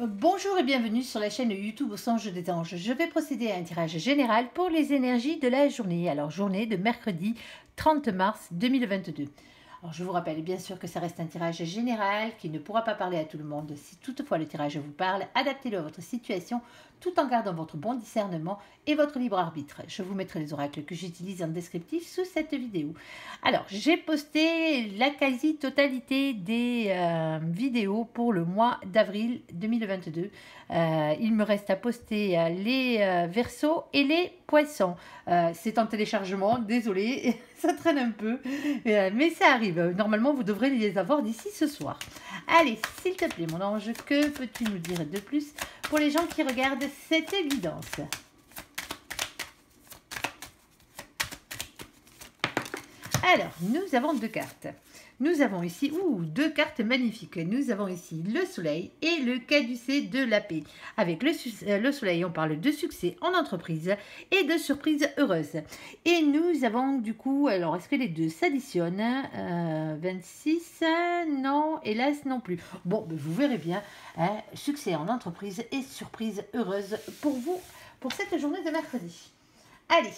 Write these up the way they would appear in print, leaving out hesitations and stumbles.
Bonjour et bienvenue sur la chaîne YouTube Au Songe des Anges. Je vais procéder à un tirage général pour les énergies de la journée. Alors, journée de mercredi 30 mars 2022. Alors, je vous rappelle bien sûr que ça reste un tirage général qui ne pourra pas parler à tout le monde. Si toutefois le tirage vous parle, adaptez-le à votre situation tout en gardant votre bon discernement et votre libre arbitre. Je vous mettrai les oracles que j'utilise en descriptif sous cette vidéo. Alors, j'ai posté la quasi-totalité des vidéos pour le mois d'avril 2022. Il me reste à poster les Verseaux et les Poissons. C'est en téléchargement, désolé, ça traîne un peu, mais ça arrive. Normalement, vous devrez les avoir d'ici ce soir. Allez, s'il te plaît, mon ange, que peux-tu nous dire de plus pour les gens qui regardent cette évidence? Alors, nous avons deux cartes. Nous avons ici deux cartes magnifiques. Nous avons ici le soleil et le caducée de la paix. Avec le soleil, on parle de succès en entreprise et de surprises heureuses. Et nous avons du coup, alors est-ce que les deux s'additionnent? 26, non, hélas non plus. Bon, ben vous verrez bien, hein, succès en entreprise et surprise heureuse pour vous, pour cette journée de mercredi. Allez!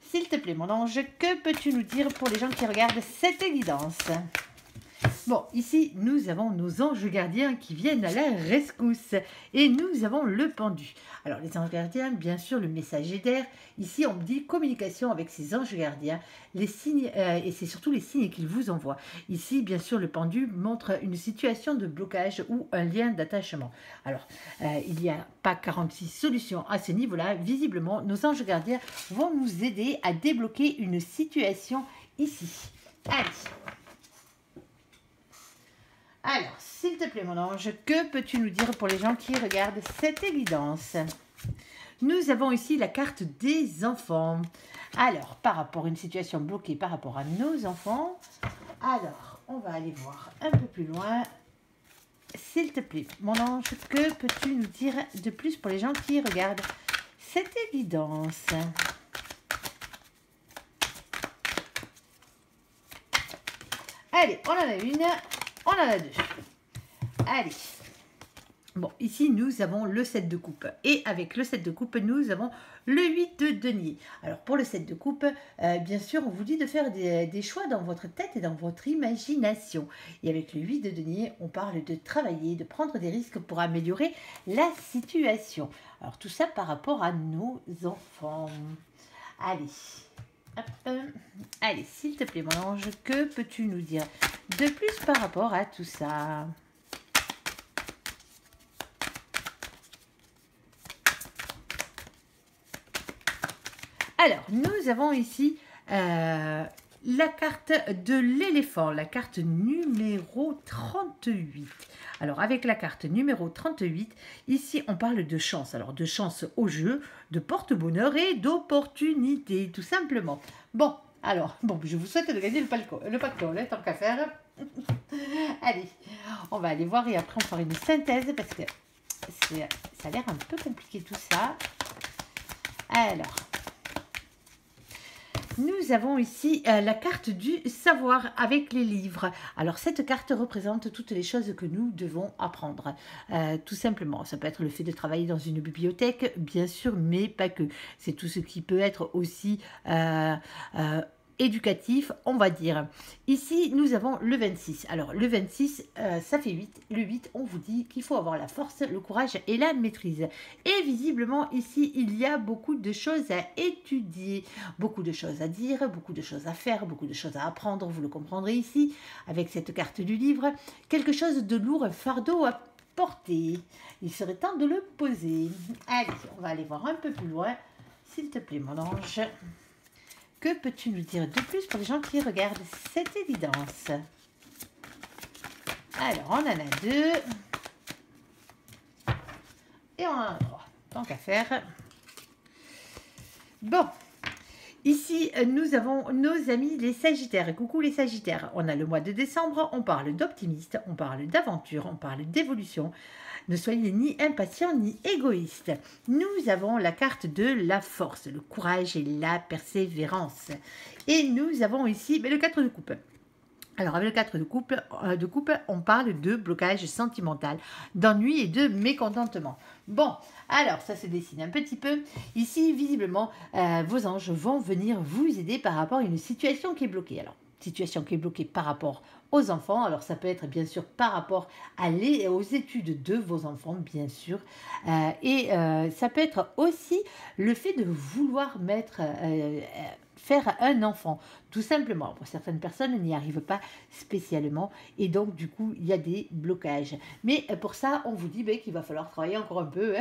S'il te plaît, mon ange, que peux-tu nous dire pour les gens qui regardent cette évidence? Bon, ici, nous avons nos anges gardiens qui viennent à la rescousse. Et nous avons le pendu. Alors, les anges gardiens, bien sûr, le messager d'air. Ici, on me dit communication avec ces anges gardiens. Les signes, et c'est surtout les signes qu'ils vous envoient. Ici, bien sûr, le pendu montre une situation de blocage ou un lien d'attachement. Alors, il n'y a pas 46 solutions à ce niveau-là. Visiblement, nos anges gardiens vont nous aider à débloquer une situation ici. Allez! Alors, s'il te plaît, mon ange, que peux-tu nous dire pour les gens qui regardent cette évidence? Nous avons ici la carte des enfants. Alors, par rapport à une situation bloquée par rapport à nos enfants, alors, on va aller voir un peu plus loin. S'il te plaît, mon ange, que peux-tu nous dire de plus pour les gens qui regardent cette évidence? Allez, on en a une. On en a deux. Allez. Bon, ici, nous avons le 7 de coupe. Et avec le 7 de coupe, nous avons le 8 de denier. Alors, pour le 7 de coupe, bien sûr, on vous dit de faire des choix dans votre tête et dans votre imagination. Et avec le 8 de denier, on parle de travailler, de prendre des risques pour améliorer la situation. Alors, tout ça par rapport à nos enfants. Allez. Hop. Allez, s'il te plaît, mon ange, que peux-tu nous dire de plus par rapport à tout ça? Alors, nous avons ici la carte de l'éléphant, la carte numéro 38. Alors, avec la carte numéro 38, ici, on parle de chance. Alors, de chance au jeu, de porte-bonheur et d'opportunité, tout simplement. Bon, alors, bon, je vous souhaite de gagner le pactole, tant qu'à faire. Allez, on va aller voir et après, on fera une synthèse parce que ça a l'air un peu compliqué tout ça. Alors... nous avons ici la carte du savoir avec les livres. Alors, cette carte représente toutes les choses que nous devons apprendre. Tout simplement, ça peut être le fait de travailler dans une bibliothèque, bien sûr, mais pas que. C'est tout ce qui peut être aussi éducatif, on va dire. Ici, nous avons le 26. Alors, le 26, ça fait 8. Le 8, on vous dit qu'il faut avoir la force, le courage et la maîtrise. Et visiblement, ici, il y a beaucoup de choses à étudier, beaucoup de choses à dire, beaucoup de choses à faire, beaucoup de choses à apprendre. Vous le comprendrez ici, avec cette carte du livre. Quelque chose de lourd, un fardeau à porter. Il serait temps de le poser. Allez, on va aller voir un peu plus loin. S'il te plaît, mon ange. Que peux-tu nous dire de plus pour les gens qui regardent cette évidence? Alors, on en a deux. Et on en a trois. Tant qu'à faire. Bon. Ici, nous avons nos amis les Sagittaires. Coucou les Sagittaires. On a le mois de décembre. On parle d'optimiste. On parle d'aventure. On parle d'évolution. Ne soyez ni impatient ni égoïste. Nous avons la carte de la force, le courage et la persévérance. Et nous avons ici le 4 de coupe. Alors, avec le 4 de coupe, on parle de blocage sentimental, d'ennui et de mécontentement. Bon, alors, ça se dessine un petit peu. Ici, visiblement, vos anges vont venir vous aider par rapport à une situation qui est bloquée. Alors, situation qui est bloquée par rapport aux enfants. Alors, ça peut être bien sûr par rapport aux études de vos enfants, bien sûr. Ça peut être aussi le fait de vouloir faire un enfant, tout simplement. Pour certaines personnes, n'y arrivent pas spécialement et donc du coup, il y a des blocages. Mais pour ça, on vous dit qu'il va falloir travailler encore un peu.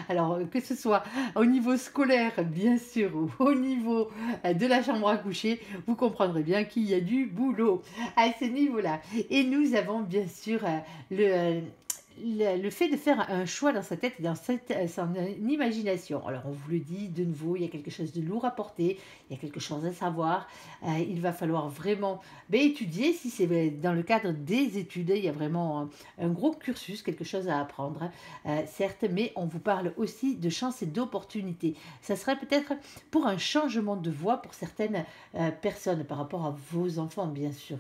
Alors, que ce soit au niveau scolaire, bien sûr, ou au niveau de la chambre à coucher, vous comprendrez bien qu'il y a du boulot à ce niveau-là. Et nous avons bien sûr le fait de faire un choix dans sa tête et dans son imagination. Alors, on vous le dit de nouveau, il y a quelque chose de lourd à porter, il y a quelque chose à savoir. Il va falloir vraiment étudier. Si c'est dans le cadre des études, il y a vraiment un gros cursus, quelque chose à apprendre, certes, mais on vous parle aussi de chances et d'opportunités. Ça serait peut-être pour un changement de voie pour certaines personnes par rapport à vos enfants, bien sûr,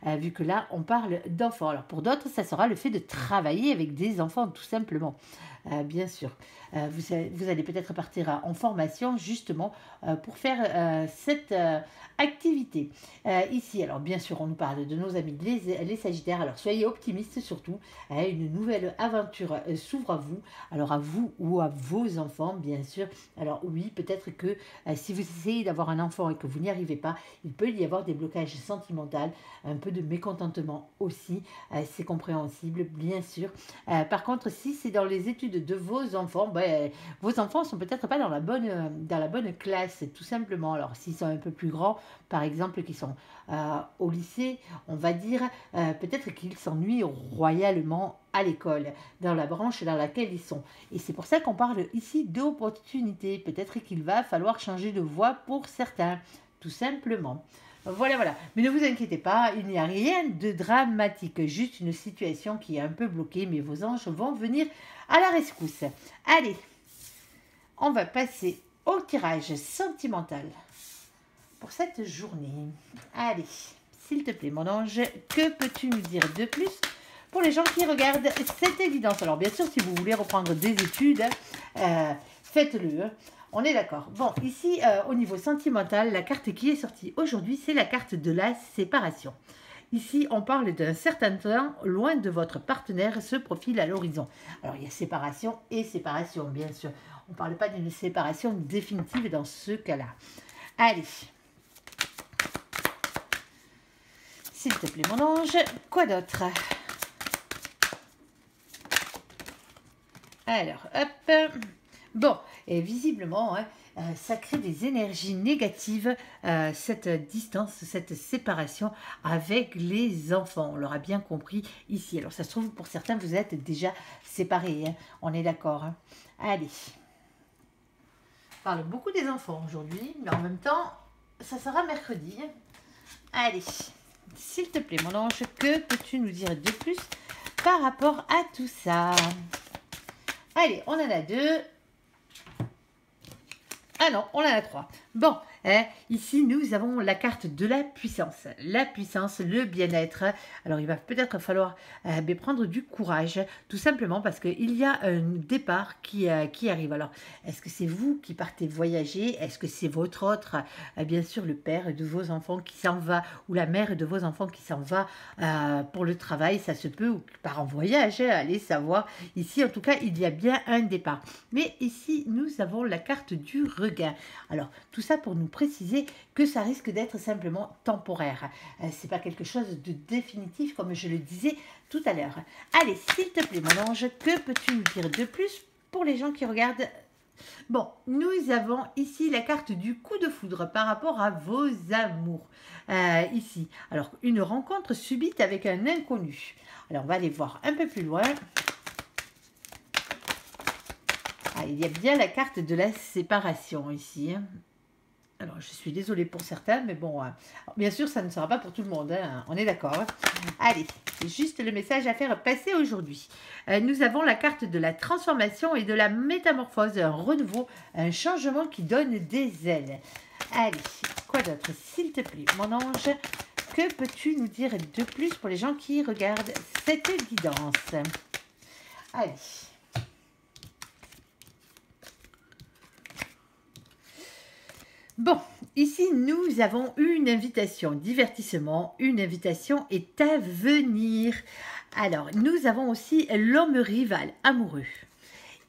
vu que là, on parle d'enfants. Alors, pour d'autres, ça sera le fait de travailler avec des enfants, tout simplement. Bien sûr. Vous allez peut-être partir en formation justement pour faire cette activité. Ici, alors bien sûr, on nous parle de nos amis les Sagittaires. Alors soyez optimistes surtout. Une nouvelle aventure s'ouvre à vous. Alors à vous ou à vos enfants, bien sûr. Alors oui, peut-être que si vous essayez d'avoir un enfant et que vous n'y arrivez pas, il peut y avoir des blocages sentimentaux, un peu de mécontentement aussi. C'est compréhensible, bien sûr. Par contre, si c'est dans les études de vos enfants, vos enfants sont peut-être pas dans la bonne classe, tout simplement. Alors, s'ils sont un peu plus grands, par exemple, qui sont au lycée, on va dire, peut-être qu'ils s'ennuient royalement à l'école, dans la branche dans laquelle ils sont. Et c'est pour ça qu'on parle ici d'opportunité. Peut-être qu'il va falloir changer de voie pour certains, tout simplement. Voilà, voilà. Mais ne vous inquiétez pas, il n'y a rien de dramatique, juste une situation qui est un peu bloquée, mais vos anges vont venir à la rescousse. Allez, on va passer au tirage sentimental pour cette journée. Allez, s'il te plaît, mon ange, que peux-tu nous dire de plus pour les gens qui regardent cette évidence? Alors, bien sûr, si vous voulez reprendre des études, faites-le. On est d'accord. Bon, ici, au niveau sentimental, la carte qui est sortie aujourd'hui, c'est la carte de la séparation. Ici, on parle d'un certain temps loin de votre partenaire se profile à l'horizon. Alors, il y a séparation et séparation, bien sûr. On ne parle pas d'une séparation définitive dans ce cas-là. Allez. S'il te plaît, mon ange, quoi d'autre? Alors, hop. Bon, et visiblement, ça crée des énergies négatives, cette distance, cette séparation avec les enfants. On l'aura bien compris ici. Alors, ça se trouve, pour certains, vous êtes déjà séparés. On est d'accord. Allez. On parle beaucoup des enfants aujourd'hui, mais en même temps, ça sera mercredi. Allez. S'il te plaît, mon ange, que peux-tu nous dire de plus par rapport à tout ça? Allez, on en a 2. Ah non, on en a 3. Bon, ici, nous avons la carte de la puissance. La puissance, le bien-être. Alors, il va peut-être falloir prendre du courage, tout simplement parce qu'il y a un départ qui arrive. Alors, est-ce que c'est vous qui partez voyager? Est-ce que c'est votre autre, bien sûr, le père de vos enfants qui s'en va, ou la mère de vos enfants qui s'en va pour le travail? Ça se peut, ou qui part en voyage, allez savoir. Ici, en tout cas, il y a bien un départ. Mais ici, nous avons la carte du regain. Alors, tout ça pour nous préciser que ça risque d'être simplement temporaire. C'est pas quelque chose de définitif, comme je le disais tout à l'heure. Allez, s'il te plaît, mon ange, que peux-tu nous dire de plus pour les gens qui regardent? Bon, nous avons ici la carte du coup de foudre par rapport à vos amours. Ici, alors, une rencontre subite avec un inconnu. Alors, on va aller voir un peu plus loin. Ah, il y a bien la carte de la séparation ici. Alors, je suis désolée pour certains, mais bon, bien sûr, ça ne sera pas pour tout le monde, on est d'accord. Allez, c'est juste le message à faire passer aujourd'hui. Nous avons la carte de la transformation et de la métamorphose, un renouveau, un changement qui donne des ailes. Allez, quoi d'autre, s'il te plaît, mon ange, que peux-tu nous dire de plus pour les gens qui regardent cette guidance? Allez. Bon, ici, nous avons une invitation, divertissement, une invitation est à venir. Alors, nous avons aussi l'homme rival, amoureux.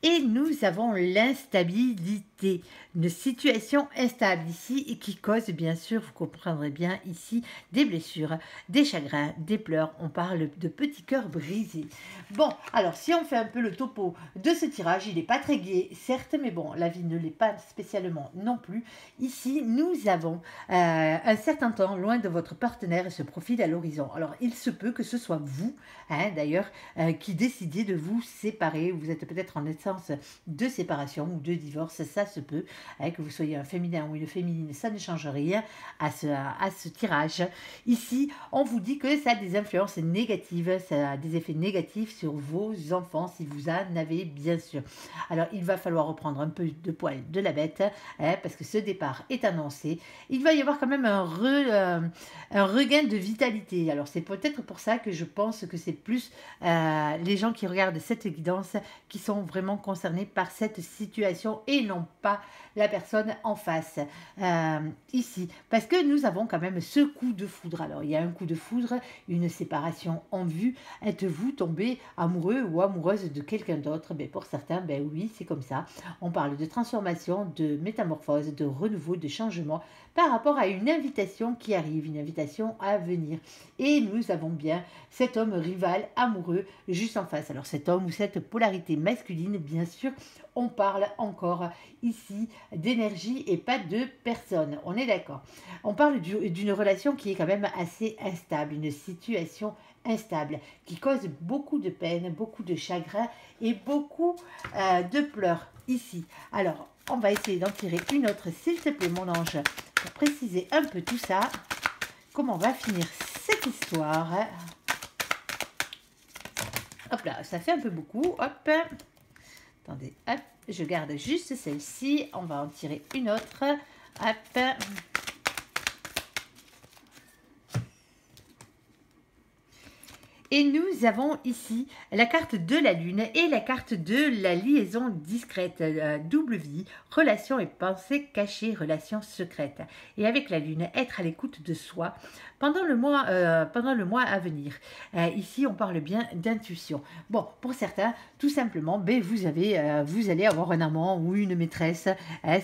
Et nous avons l'instabilité, une situation instable ici et qui cause bien sûr, vous comprendrez bien ici, des blessures, des chagrins, des pleurs. On parle de petits cœurs brisés. Bon, alors si on fait un peu le topo de ce tirage, il n'est pas très gai, certes, mais bon, la vie ne l'est pas spécialement non plus. Ici, nous avons un certain temps loin de votre partenaire et se profile à l'horizon. Alors, il se peut que ce soit vous, d'ailleurs, qui décidiez de vous séparer. Vous êtes peut-être en état de séparation ou de divorce, ça se peut, que vous soyez un féminin ou une féminine, ça ne change rien à ce tirage. Ici, on vous dit que ça a des influences négatives, ça a des effets négatifs sur vos enfants, si vous en avez bien sûr. Alors, il va falloir reprendre un peu de poil de la bête, parce que ce départ est annoncé. Il va y avoir quand même un regain de vitalité. Alors, c'est peut-être pour ça que je pense que c'est plus les gens qui regardent cette guidance qui sont vraiment concernés par cette situation et non pas la personne en face ici, parce que nous avons quand même ce coup de foudre. Alors il y a un coup de foudre, une séparation en vue. Êtes-vous tombé amoureux ou amoureuse de quelqu'un d'autre? Pour certains, oui, c'est comme ça. On parle de transformation, de métamorphose, de renouveau, de changement par rapport à une invitation qui arrive, une invitation à venir. Et nous avons bien cet homme rival amoureux juste en face. Alors cet homme ou cette polarité masculine, bien sûr, on parle encore ici d'énergie et pas de personne. On est d'accord. On parle d'une relation qui est quand même assez instable, une situation instable, qui cause beaucoup de peine, beaucoup de chagrin et beaucoup de pleurs ici. Alors, on va essayer d'en tirer une autre, s'il te plaît, mon ange, pour préciser un peu tout ça. Comment on va finir cette histoire? Hop là, ça fait un peu beaucoup. Hop. Attendez, hop. Je garde juste celle-ci. On va en tirer une autre. Hop. Et nous avons ici la carte de la lune et la carte de la liaison discrète, double vie, relation et pensée cachée, relation secrète. Et avec la lune, être à l'écoute de soi pendant le mois à venir. Ici, on parle bien d'intuition. Bon, pour certains, tout simplement, vous allez avoir un amant ou une maîtresse.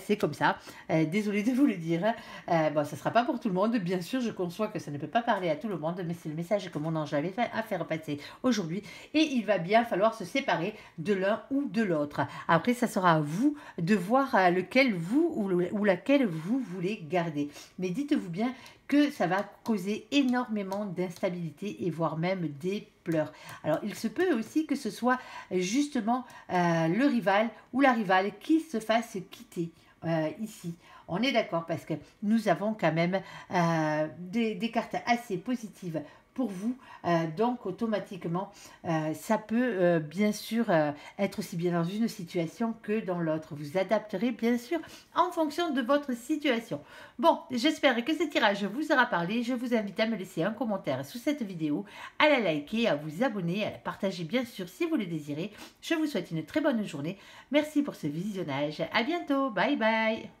C'est comme ça. Désolée de vous le dire. Bon, ça ne sera pas pour tout le monde. Bien sûr, je conçois que ça ne peut pas parler à tout le monde, mais c'est le message que mon ange avait fait à faire passer aujourd'hui. Et il va bien falloir se séparer de l'un ou de l'autre. Après, ça sera à vous de voir lequel vous ou laquelle vous voulez garder. Mais dites-vous bien que ça va causer énormément d'instabilité et voire même des pleurs. Alors, il se peut aussi que ce soit justement le rival ou la rivale qui se fasse quitter ici. On est d'accord parce que nous avons quand même des cartes assez positives pour vous, donc automatiquement ça peut bien sûr être aussi bien dans une situation que dans l'autre. Vous adapterez bien sûr en fonction de votre situation. Bon, j'espère que ce tirage vous aura parlé. Je vous invite à me laisser un commentaire sous cette vidéo, à la liker, à vous abonner, à la partager bien sûr si vous le désirez. Je vous souhaite une très bonne journée. Merci pour ce visionnage. À bientôt. Bye bye.